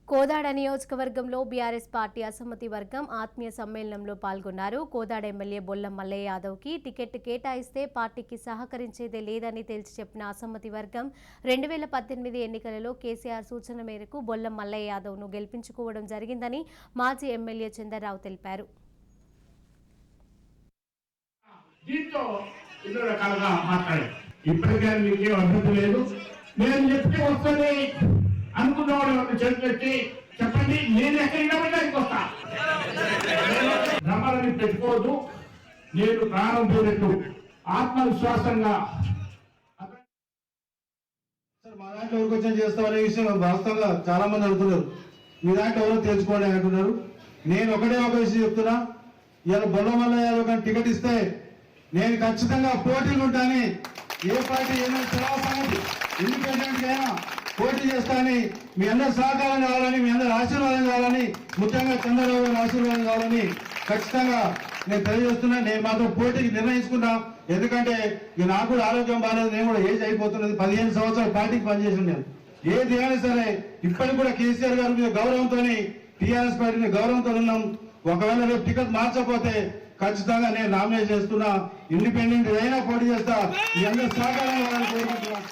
కోదాడ నియోజకవర్గంలో BRS party అసమ్మతి వర్గం ఆత్మీయ సమ్మేళనంలో పాల్గొన్నారు. కోదాడ ఎమ్మెల్యే బొల్లం మల్లయ్య యాదవ్కి టికెట్ కేటాయిస్తే పార్టీకి సహకరించేదే లేదని తేల్చి చెప్పిన అసమ్మతి వర్గం 2018 ఎన్నికలలో కేసీఆర్ సూచన మేరకు బొల్లం మల్లయ్య యాదవ్ను గెలిపించుకోవడం జరిగిందని మాజీ ఎమ్మెల్యే చంద్రరావు తెలిపారు. అనుకున్నవాడు చేతులెత్తి చెప్పండి, నేను ఎక్కడికి వస్తా. భ్రమలని పెట్టుకోవద్దు. నేను ప్రాణం పోయినట్టు ఆత్మవిశ్వాసంగా సార్ మా దాంట్లో ఎవరికి వచ్చి చేస్తామనే విషయం వాస్తవంగా చాలా మంది అనుకున్నారు. మీ దాంట్లో ఎవరో తెలుసుకోండి అంటున్నారు. నేను ఒకటే ఒక విషయం చెప్తున్నా, ఇలా బొల్లం వల్ల టికెట్ ఇస్తే నేను ఖచ్చితంగా పోటీలు ఉంటానని, ఏ పార్టీ ఏమైనా చలావ సంగతి ఇండిపెండెంట్ అయినా పోటీ చేస్తానని, మీ అందరి సహకారం కావాలని, మీ అందరి ఆశీర్వాదం కావాలని, ముఖ్యంగా చంద్రబాబు గారి ఆశీర్వాదం కావాలని ఖచ్చితంగా నేను తెలియజేస్తున్నా. నేను మాత్రం పోటీకి నిర్ణయించుకున్నా. ఎందుకంటే నాకు కూడా ఆరోగ్యం బాగాలేదు, నేను కూడా ఏజ్ అయిపోతున్నది. 15 సంవత్సరాలు పార్టీకి పనిచేసాను. నేను ఏది అయినా సరే ఇప్పటికి కూడా కేసీఆర్ గారి మీద గౌరవంతో, టీఆర్ఎస్ పార్టీ మీద గౌరవంతో ఉన్నాం. ఒకవేళ రేపు టికెట్ మార్చకపోతే ఖచ్చితంగా నేను నామినేట్ చేస్తున్నా. ఇండిపెండెంట్ అయినా పోటీ చేస్తా. మీ అందరి సహకారం కావాలని కోరుకుంటున్నా.